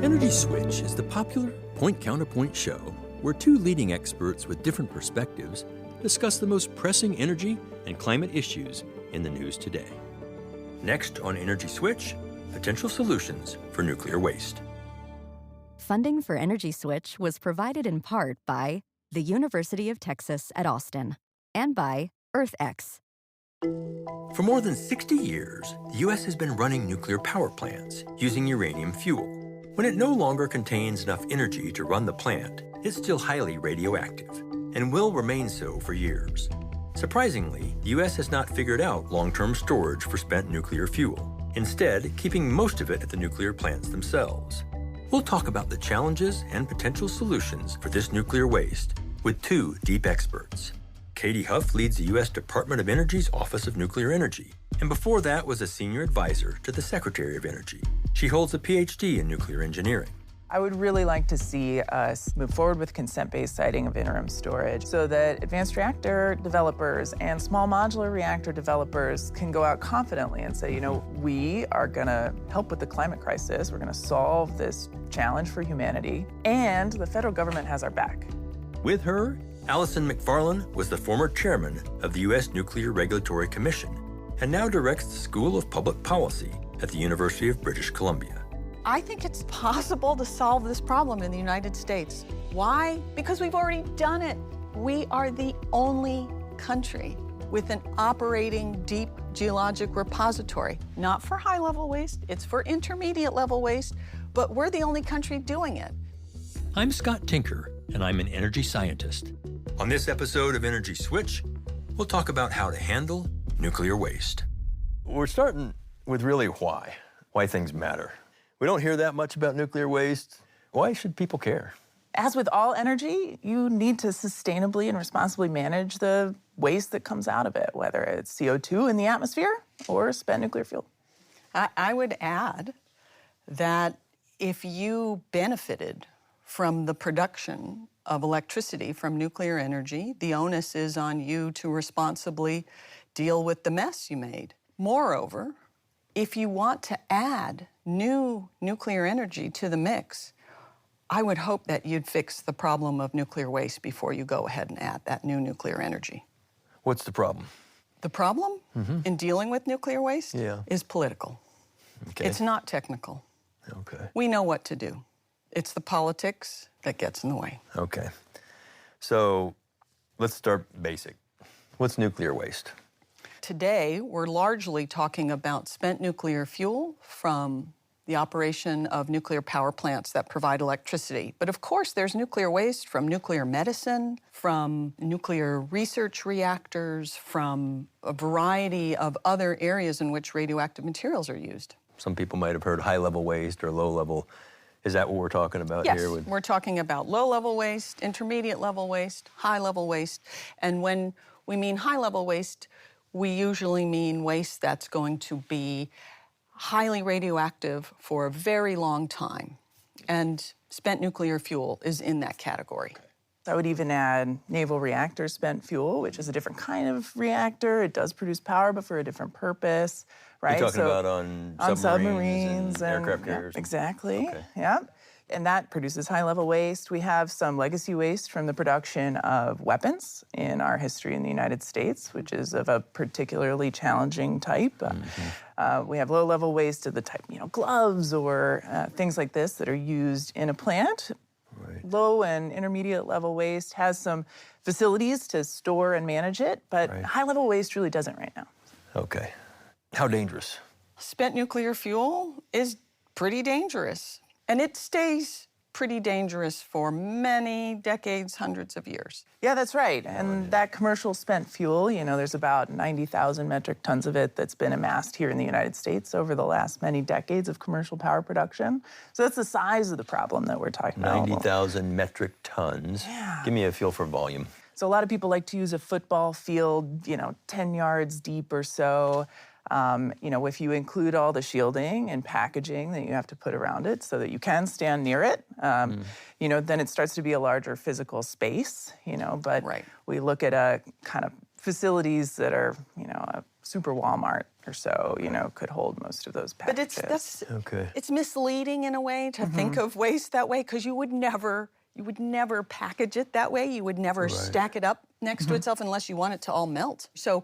Energy Switch is the popular point-counterpoint show where two leading experts with different perspectives discuss the most pressing energy and climate issues in the news today. Next on Energy Switch, potential solutions for nuclear waste. Funding for Energy Switch was provided in part by the University of Texas at Austin and by EarthX. For more than 60 years, the U.S. has been running nuclear power plants using uranium fuel. When it no longer contains enough energy to run the plant, it's still highly radioactive and will remain so for years. Surprisingly, the U.S. has not figured out long-term storage for spent nuclear fuel, instead keeping most of it at the nuclear plants themselves. We'll talk about the challenges and potential solutions for this nuclear waste with two deep experts. Kathryn Huff leads the U.S. Department of Energy's Office of Nuclear Energy, and before that was a senior advisor to the Secretary of Energy. She holds a PhD in nuclear engineering. I would really like to see us move forward with consent-based siting of interim storage so that advanced reactor developers and small modular reactor developers can go out confidently and say, you know, we are going to help with the climate crisis, we're going to solve this challenge for humanity, and the federal government has our back. With her, Allison Macfarlane was the former chairman of the U.S. Nuclear Regulatory Commission and now directs the School of Public Policy at the University of British Columbia. I think it's possible to solve this problem in the United States. Why? Because we've already done it. We are the only country with an operating deep geologic repository. Not for high-level waste, it's for intermediate-level waste, but we're the only country doing it. I'm Scott Tinker, and I'm an energy scientist. On this episode of Energy Switch, we'll talk about how to handle nuclear waste. We're starting with really why things matter. We don't hear that much about nuclear waste. Why should people care? As with all energy, you need to sustainably and responsibly manage the waste that comes out of it, whether it's CO2 in the atmosphere or spent nuclear fuel. I would add that if you benefited from the production of electricity from nuclear energy, the onus is on you to responsibly deal with the mess you made. Moreover, if you want to add new nuclear energy to the mix, I would hope that you'd fix the problem of nuclear waste before you go ahead and add that new nuclear energy. What's the problem? The problem in dealing with nuclear waste is political. Okay. It's not technical. Okay. We know what to do. It's the politics that gets in the way. Okay. So let's start basic. What's nuclear waste? Today, we're largely talking about spent nuclear fuel from the operation of nuclear power plants that provide electricity. But of course, there's nuclear waste from nuclear medicine, from nuclear research reactors, from a variety of other areas in which radioactive materials are used. Some people might have heard high-level waste or low-level. Is that what we're talking about here? Yes, we're talking about low-level waste, intermediate-level waste, high-level waste. And when we mean high-level waste, we usually mean waste that's going to be highly radioactive for a very long time. And spent nuclear fuel is in that category. Okay. I would even add naval reactor spent fuel, which is a different kind of reactor. It does produce power, but for a different purpose, right? You're talking about on submarines and aircraft carriers? Yeah, exactly, okay. Yeah. And that produces high-level waste. We have some legacy waste from the production of weapons in our history in the United States, which is of a particularly challenging type. We have low-level waste of the type, gloves or things like this that are used in a plant. Right. Low and intermediate level waste has some facilities to store and manage it, but high-level waste really doesn't right now. Okay. How dangerous? Spent nuclear fuel is pretty dangerous. And it stays pretty dangerous for many decades, hundreds of years. Yeah, that's right. And that commercial spent fuel, there's about 90,000 metric tons of it that's been amassed here in the United States over the last many decades of commercial power production. So that's the size of the problem that we're talking about. 90,000 metric tons. Yeah. Give me a feel for volume. So a lot of people like to use a football field, 10 yards deep or so. If you include all the shielding and packaging that you have to put around it so that you can stand near it, then it starts to be a larger physical space, but we look at a kind of facilities that are, a super Walmart, or so, could hold most of those packages. But it's misleading in a way to think of waste that way, because you would never package it that way. You would never stack it up next to itself unless you want it to all melt. So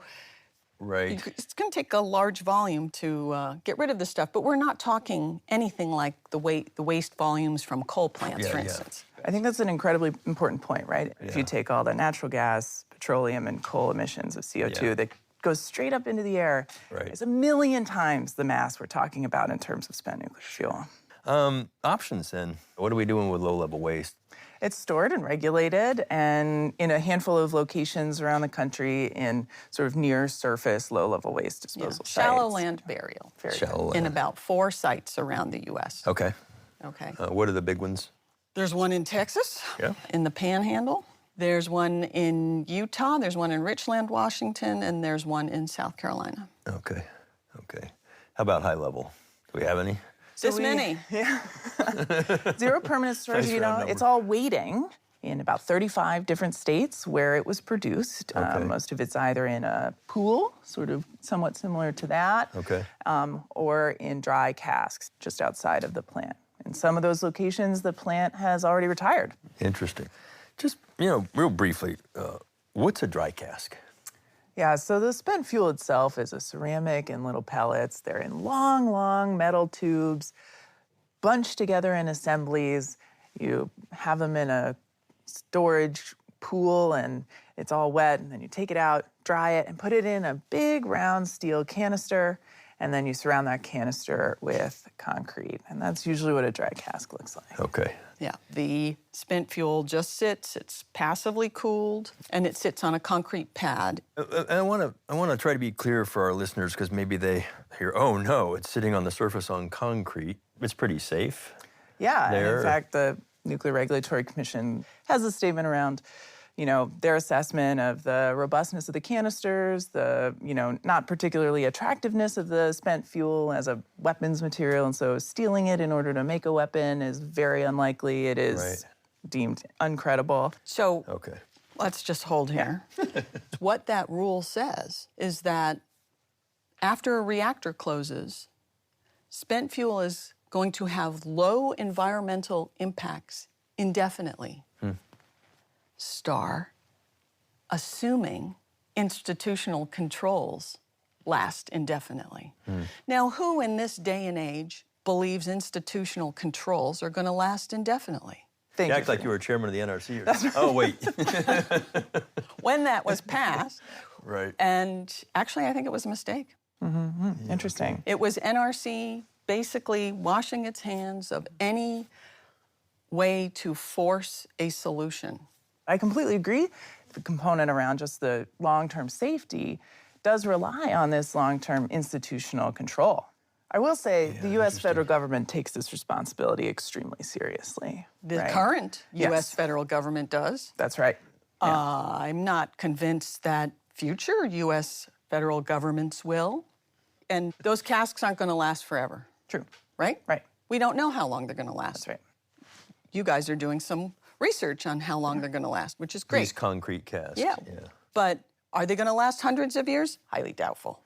it's going to take a large volume to get rid of this stuff, but we're not talking anything like the waste volumes from coal plants, for instance. I think that's an incredibly important point, right? Yeah. If you take all the natural gas, petroleum, and coal emissions of CO2 that goes straight up into the air, it's 1 million times the mass we're talking about in terms of spent nuclear fuel. Options then. What are we doing with low-level waste? It's stored and regulated, and in a handful of locations around the country in sort of near-surface, low-level waste disposal sites. Shallow land burial. In about 4 sites around the U.S. Okay. What are the big ones? There's one in Texas, in the Panhandle. There's one in Utah. There's one in Richland, Washington, and there's one in South Carolina. Okay. How about high level? Do we have any? Many. Yeah. Zero permanent storage, it's all waiting in about 35 different states where it was produced. Most of it's either in a pool, sort of somewhat similar to that, or in dry casks just outside of the plant. In some of those locations, the plant has already retired. Interesting. Just, real briefly, what's a dry cask? Yeah, so the spent fuel itself is a ceramic in little pellets. They're in long metal tubes, bunched together in assemblies. You have them in a storage pool, and it's all wet, and then you take it out, dry it, and put it in a big round steel canister, and then you surround that canister with concrete. And that's usually what a dry cask looks like. Okay. Yeah, the spent fuel just sits, it's passively cooled, and it sits on a concrete pad. I want to try to be clear for our listeners, because maybe they hear, oh no, it's sitting on the surface on concrete. It's pretty safe. Yeah, and in fact, the Nuclear Regulatory Commission has a statement around, their assessment of the robustness of the canisters, the, not particularly attractiveness of the spent fuel as a weapons material. And so stealing it in order to make a weapon is very unlikely. It is deemed uncredible. So let's just hold here. What that rule says is that after a reactor closes, spent fuel is going to have low environmental impacts indefinitely. Assuming institutional controls last indefinitely. Now, who in this day and age believes institutional controls are going to last indefinitely? You act like you were chairman of the NRC. Oh, wait. When that was passed. Right. And actually, I think it was a mistake. Interesting. It was NRC basically washing its hands of any way to force a solution. I completely agree. The component around just the long-term safety does rely on this long-term institutional control. I will say the U.S. federal government takes this responsibility extremely seriously. The current U.S. federal government does. That's right. Yeah. I'm not convinced that future U.S. federal governments will. And those casks aren't going to last forever. True. Right? Right. We don't know how long they're going to last. That's right. You guys are doing some research on how long they're going to last, which is great. These concrete casks. Yeah. But are they going to last hundreds of years? Highly doubtful.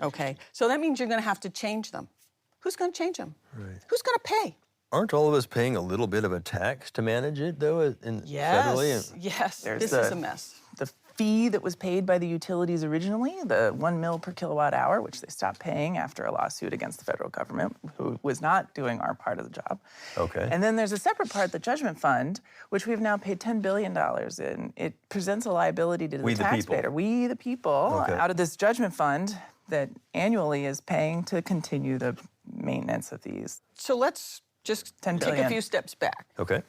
Okay. So that means you're going to have to change them. Who's going to change them? Right. Who's going to pay? Aren't all of us paying a little bit of a tax to manage it, though, federally? Yes. This is a mess. The fee that was paid by the utilities originally, the 1 mil per kilowatt hour, which they stopped paying after a lawsuit against the federal government, who was not doing our part of the job. Okay. And then there's a separate part, the judgment fund, which we've now paid $10 billion in. It presents a liability to the taxpayer. We, the people, out of this judgment fund that annually is paying to continue the maintenance of these. So let's just take a few steps back. Okay.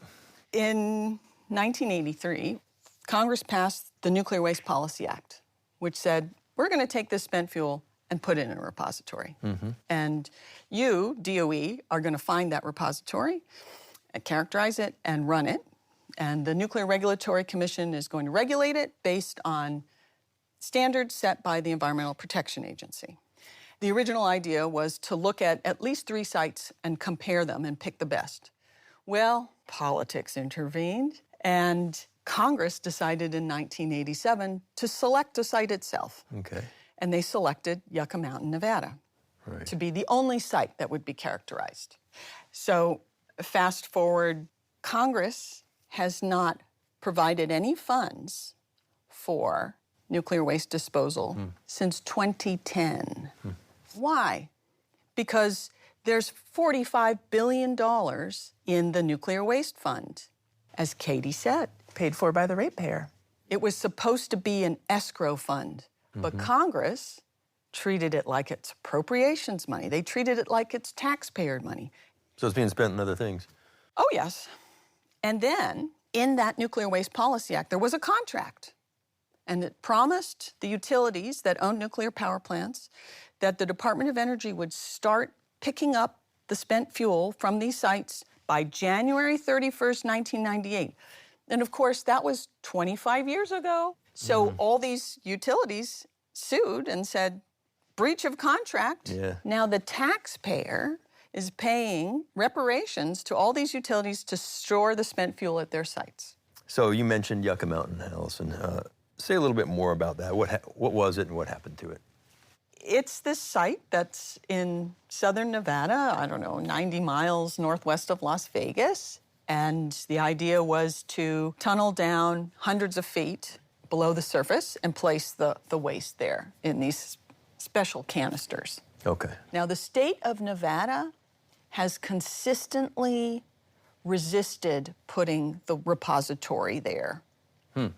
In 1983, Congress passed the Nuclear Waste Policy Act, which said, we're going to take this spent fuel and put it in a repository. And you, DOE, are going to find that repository, and characterize it, and run it. And the Nuclear Regulatory Commission is going to regulate it based on standards set by the Environmental Protection Agency. The original idea was to look at least 3 sites and compare them and pick the best. Well, politics intervened, and Congress decided in 1987 to select a site itself. Okay. And they selected Yucca Mountain, Nevada, to be the only site that would be characterized. So fast forward, Congress has not provided any funds for nuclear waste disposal since 2010. Why? Because there's $45 billion in the nuclear waste fund, as Katie said. Paid for by the ratepayer. It was supposed to be an escrow fund, but Congress treated it like it's appropriations money. They treated it like it's taxpayer money. So it's being spent on other things. Oh, yes. And then, in that Nuclear Waste Policy Act, there was a contract. And it promised the utilities that own nuclear power plants that the Department of Energy would start picking up the spent fuel from these sites by January 31st, 1998. And of course, that was 25 years ago. So all these utilities sued and said, breach of contract. Yeah. Now the taxpayer is paying reparations to all these utilities to store the spent fuel at their sites. So you mentioned Yucca Mountain, Allison. Say a little bit more about that. What was it and what happened to it? It's this site that's in southern Nevada, 90 miles northwest of Las Vegas. And the idea was to tunnel down hundreds of feet below the surface and place the waste there in these special canisters. Okay. Now, the state of Nevada has consistently resisted putting the repository there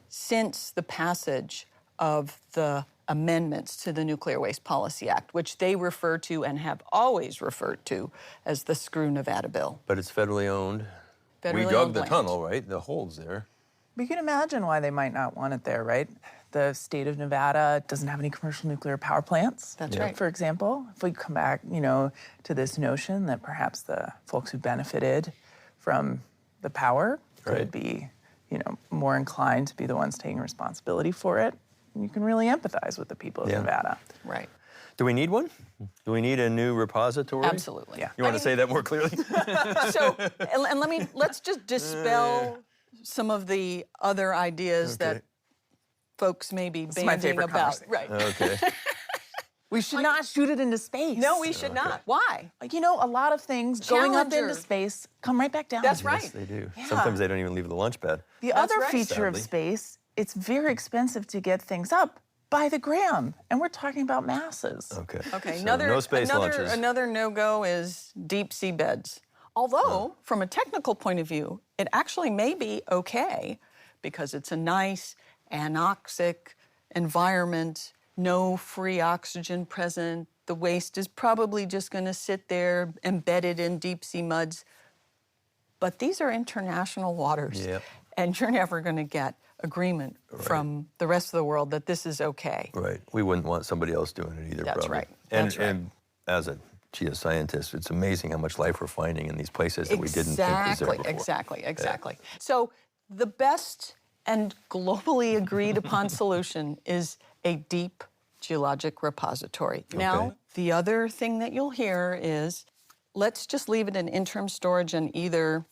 since the passage of the amendments to the Nuclear Waste Policy Act, which they refer to and have always referred to as the Screw Nevada Bill. But it's federally owned. Federally We dug owned the land. tunnel, right? The hole's there. We can imagine why they might not want it there, right? The state of Nevada doesn't have any commercial nuclear power plants. That's right. For example, if we come back, to this notion that perhaps the folks who benefited from the power could be, more inclined to be the ones taking responsibility for it, you can really empathize with the people of Nevada. Right. Do we need one? Do we need a new repository? Absolutely. Yeah. You want to say that more clearly? So, and let's just dispel some of the other ideas that folks may be This is my bandying favorite about. conversation. Right. Okay. We should not shoot it into space. No, we should not. Why? A lot of things going up into Challenger. space come right back down. That's right. Yes, they do. Yeah. Sometimes they don't even leave the launch pad. The That's other right. feature of Sadly. space, it's very expensive to get things up by the gram, and we're talking about masses. Okay. Okay, So another no space launches. another no-go is deep sea beds. Although, from a technical point of view, it actually may be okay because it's a nice anoxic environment, no free oxygen present. The waste is probably just going to sit there embedded in deep sea muds. But these are international waters, Yep. and you're never going to get agreement from the rest of the world that this is okay. Right. We wouldn't want somebody else doing it either, That's probably. right. And, That's right. and as a geoscientist, it's amazing how much life we're finding in these places that we didn't think was there before. Exactly. So the best and globally agreed upon solution is a deep geologic repository. Now, the other thing that you'll hear is, let's just leave it in interim storage and either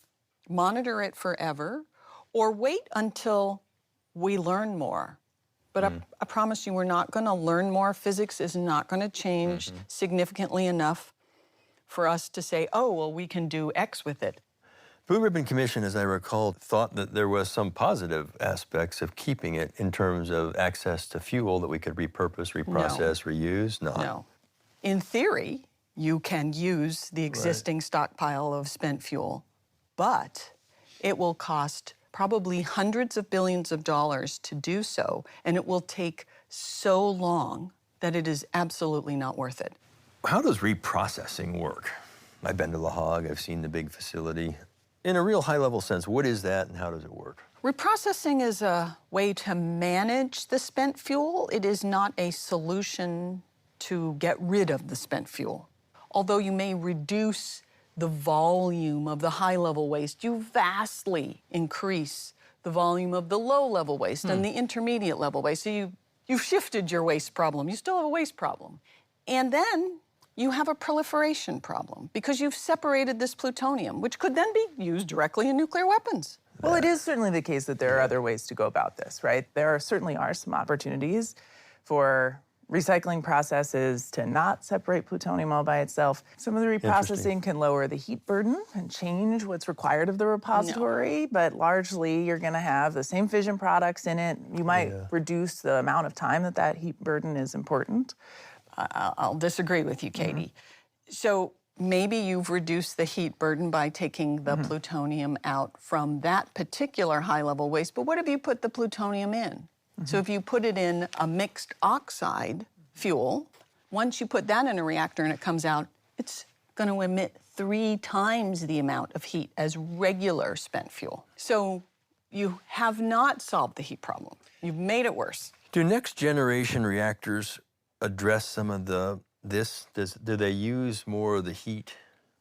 monitor it forever or wait until we learn more. But I promise you, we're not going to learn more. Physics is not going to change significantly enough for us to say, oh, well, we can do X with it. Blue Ribbon Commission, as I recall, thought that there was some positive aspects of keeping it in terms of access to fuel that we could repurpose, reprocess, reuse. No. In theory, you can use the existing stockpile of spent fuel, but it will cost probably hundreds of billions of dollars to do so, and it will take so long that it is absolutely not worth it. How does reprocessing work? I've been to La Hague, I've seen the big facility. In a real high-level sense, what is that and how does it work? Reprocessing is a way to manage the spent fuel. It is not a solution to get rid of the spent fuel. Although you may reduce the volume of the high-level waste, you vastly increase the volume of the low-level waste and the intermediate-level waste. So you've shifted your waste problem. You still have a waste problem. And then you have a proliferation problem because you've separated this plutonium, which could then be used directly in nuclear weapons. Well, it is certainly the case that there are other ways to go about this, right? There certainly are some opportunities for recycling processes to not separate plutonium all by itself. Some of the reprocessing can lower the heat burden and change what's required of the repository, but largely you're going to have the same fission products in it. You might reduce the amount of time that heat burden is important. I'll disagree with you, Katie. So maybe you've reduced the heat burden by taking the plutonium out from that particular high-level waste, but what if you put the plutonium in? So if you put it in a mixed oxide fuel, once you put that in a reactor and it comes out, it's going to emit 3 times the amount of heat as regular spent fuel. So you have not solved the heat problem. You've made it worse. Do next-generation reactors address some of this? Do they use more of the heat?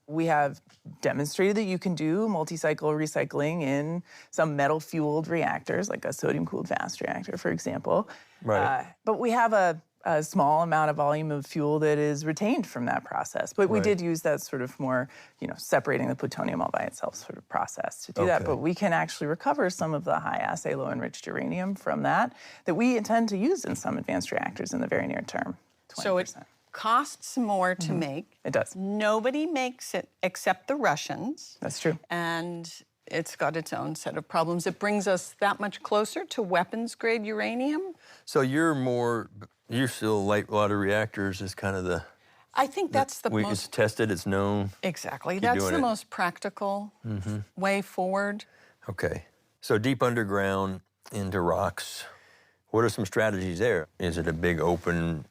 We have demonstrated that you can do multi-cycle recycling in some metal-fueled reactors, like a sodium-cooled fast reactor, for example. Right. But we have a small amount of volume of fuel that is retained from that process. But we did use that sort of more, separating the plutonium all by itself sort of process to do that. But we can actually recover some of the high-assay, low-enriched uranium from that we intend to use in some advanced reactors in the very near term. 20%. So it costs more to make. It does. Nobody makes it except the Russians. That's true. And it's got its own set of problems. It brings us that much closer to weapons-grade uranium. So you're still light water reactors is kind of the... I think that's the most... It's tested, it's known. Exactly. That's the most practical way forward. Okay. So deep underground into rocks. What are some strategies there? Is it a big open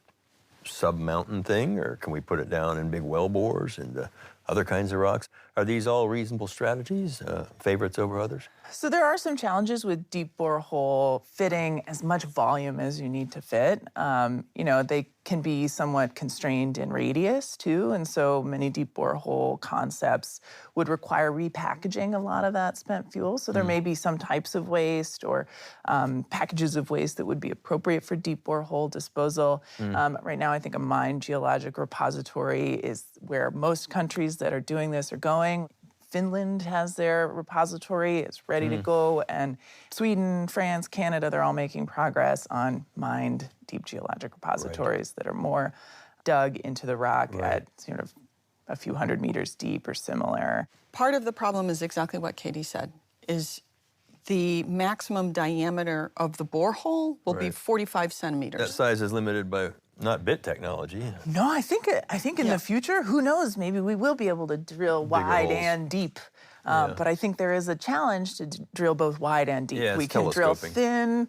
sub-mountain thing, or can we put it down in big well bores and other kinds of rocks? Are these all reasonable strategies, favorites over others? So there are some challenges with deep borehole fitting as much volume as you need to fit. They can be somewhat constrained in radius too, and so many deep borehole concepts would require repackaging a lot of that spent fuel. So there may be some types of waste or packages of waste that would be appropriate for deep borehole disposal. Right now, I think a mine geologic repository is where most countries that are doing this are going. Finland has their repository, it's ready to go, and Sweden, France, Canada, they're all making progress on mined deep geologic repositories that are more dug into the rock at sort of a few hundred meters deep or similar. Part of the problem is exactly what Katie said, is the maximum diameter of the borehole will be 45 centimeters. That size is limited by not bit technology. No, I think in the future, who knows, maybe we will be able to drill wide holes. And deep. But I think there is a challenge to drill both wide and deep. Yeah, we can drill thin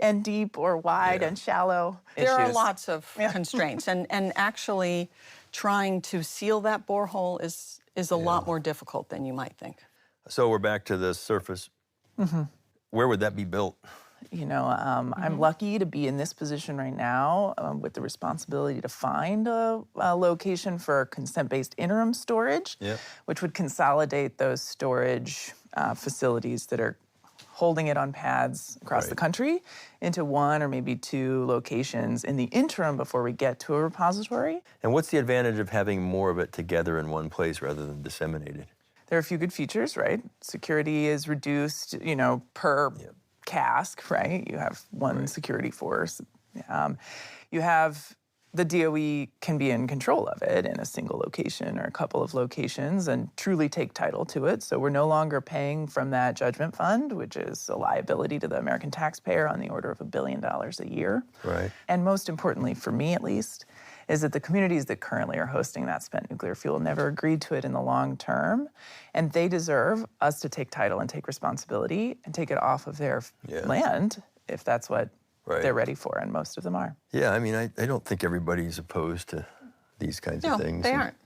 and deep or wide and shallow. There are lots of constraints, and actually trying to seal that borehole is a lot more difficult than you might think. So we're back to the surface. Where would that be built? I'm lucky to be in this position right now with the responsibility to find a location for consent-based interim storage, which would consolidate those storage facilities that are holding it on pads across the country into 1 or maybe 2 locations in the interim before we get to a repository. And what's the advantage of having more of it together in one place rather than disseminated? There are a few good features, right? Security is reduced, per cask, right? You have one security force. You have the DOE can be in control of it in a single location or a couple of locations and truly take title to it. So we're no longer paying from that judgment fund, which is a liability to the American taxpayer on the order of $1 billion a year. Right. And most importantly, for me at least, is that the communities that currently are hosting that spent nuclear fuel never agreed to it in the long term. And they deserve us to take title and take responsibility and take it off of their land if that's what they're ready for, and most of them are. Yeah, I mean, I don't think everybody's opposed to these kinds of things. No, they aren't.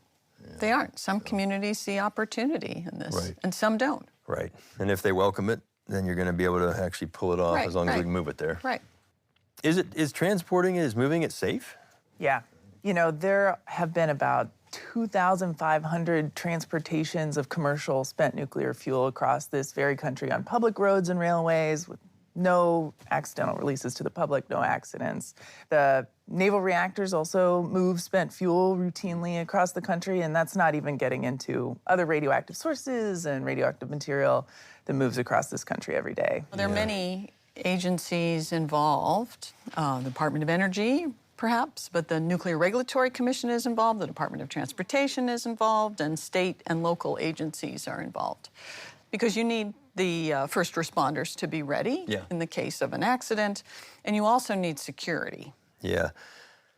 They aren't. Some communities see opportunity in this, and some don't. Right. And if they welcome it, then you're going to be able to actually pull it off as long as we can move it there. Right. Is transporting it, is moving it safe? Yeah. There have been about 2,500 transportations of commercial spent nuclear fuel across this very country on public roads and railways with no accidental releases to the public, no accidents. The naval reactors also move spent fuel routinely across the country, and that's not even getting into other radioactive sources and radioactive material that moves across this country every day. There are many agencies involved, the Department of Energy, perhaps, but the Nuclear Regulatory Commission is involved, the Department of Transportation is involved, and state and local agencies are involved. Because you need the first responders to be ready in the case of an accident, and you also need security. Yeah.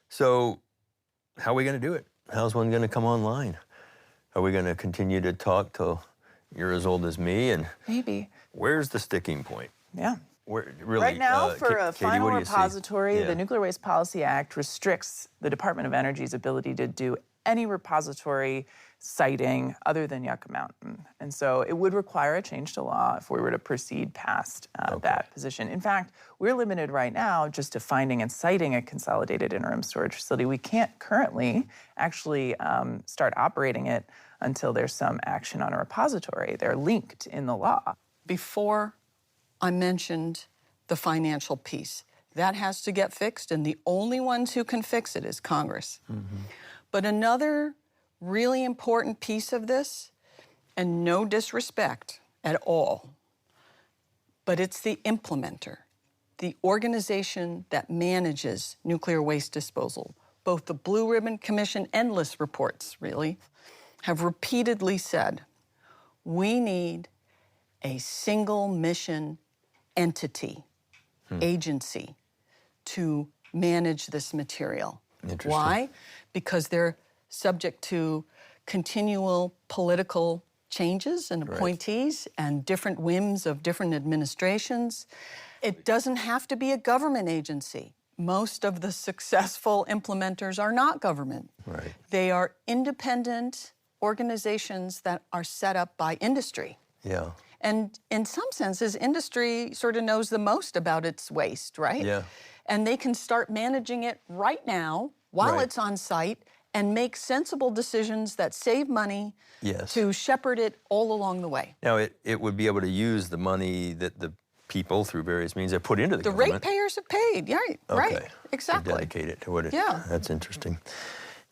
So how are we going to do it? How's one going to come online? Are we going to continue to talk till you're as old as me? And maybe. Where's the sticking point? Yeah. Really, right now, for a Katie, final repository, yeah. the Nuclear Waste Policy Act restricts the Department of Energy's ability to do any repository siting other than Yucca Mountain. And so it would require a change to law if we were to proceed past that position. In fact, we're limited right now just to finding and siting a consolidated interim storage facility. We can't currently actually start operating it until there's some action on a repository. They're linked in the law. Before I mentioned the financial piece, that has to get fixed, and the only ones who can fix it is Congress. Mm-hmm. But another really important piece of this, and no disrespect at all, but it's the implementer, the organization that manages nuclear waste disposal. Both the Blue Ribbon Commission, endless reports really, have repeatedly said, we need a single mission entity, agency, to manage this material. Why? Because they're subject to continual political changes and appointees and different whims of different administrations. It doesn't have to be a government agency. Most of the successful implementers are not government. Right. They are independent organizations that are set up by industry. Yeah. And in some senses, industry sort of knows the most about its waste, right? Yeah. And they can start managing it right now while it's on site and make sensible decisions that save money to shepherd it all along the way. Now, it would be able to use the money that the people, through various means, have put into the government. The ratepayers have paid, right, exactly. To dedicate it to what it is. Yeah. That's interesting.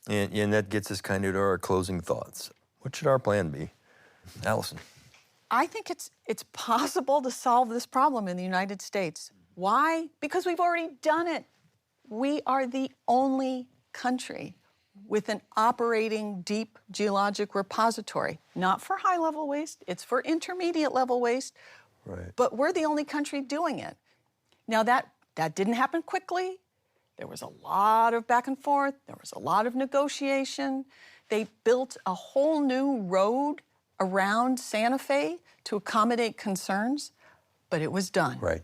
And that gets us kind of to our closing thoughts. What should our plan be? Allison. I think it's possible to solve this problem in the United States. Why? Because we've already done it. We are the only country with an operating deep geologic repository. Not for high-level waste, it's for intermediate-level waste. Right. But we're the only country doing it. Now, that didn't happen quickly. There was a lot of back and forth. There was a lot of negotiation. They built a whole new road around Santa Fe to accommodate concerns, but it was done. Right,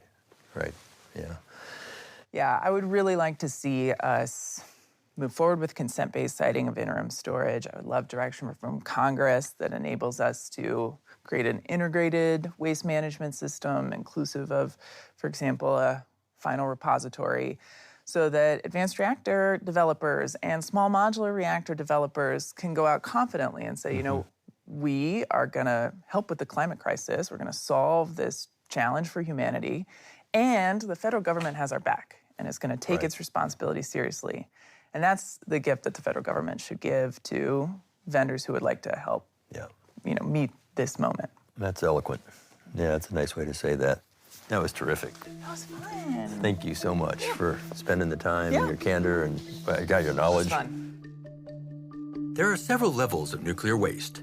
yeah. Yeah, I would really like to see us move forward with consent-based siting of interim storage. I would love direction from Congress that enables us to create an integrated waste management system, inclusive of, for example, a final repository, so that advanced reactor developers and small modular reactor developers can go out confidently and say, you know, we are going to help with the climate crisis. We're going to solve this challenge for humanity. And the federal government has our back and is going to take its responsibility seriously. And that's the gift that the federal government should give to vendors who would like to help, meet this moment. That's eloquent. Yeah, that's a nice way to say that. That was terrific. That was fun. Thank you so much for spending the time and your candor and your knowledge. It was fun. There are several levels of nuclear waste.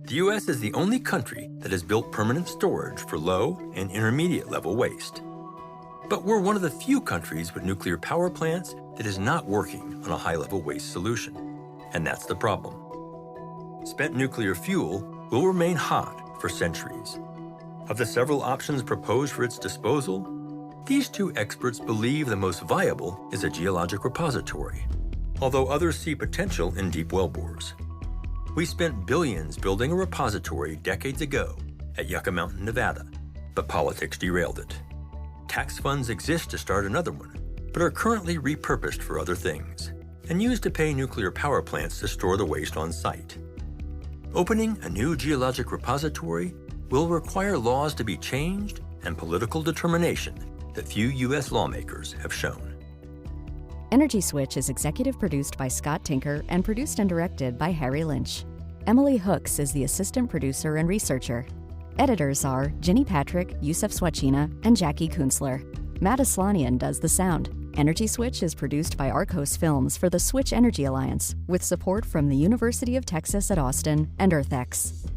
The U.S. is the only country that has built permanent storage for low and intermediate level waste. But we're one of the few countries with nuclear power plants that is not working on a high-level waste solution. And that's the problem. Spent nuclear fuel will remain hot for centuries. Of the several options proposed for its disposal, these two experts believe the most viable is a geologic repository, although others see potential in deep well bores. We spent billions building a repository decades ago at Yucca Mountain, Nevada, but politics derailed it. Tax funds exist to start another one, but are currently repurposed for other things and used to pay nuclear power plants to store the waste on site. Opening a new geologic repository will require laws to be changed and political determination that few U.S. lawmakers have shown. Energy Switch is executive produced by Scott Tinker and produced and directed by Harry Lynch. Emily Hooks is the assistant producer and researcher. Editors are Ginny Patrick, Yusef Swachina, and Jackie Kunzler. Matt Aslanian does the sound. Energy Switch is produced by Arcos Films for the Switch Energy Alliance, with support from the University of Texas at Austin and EarthX.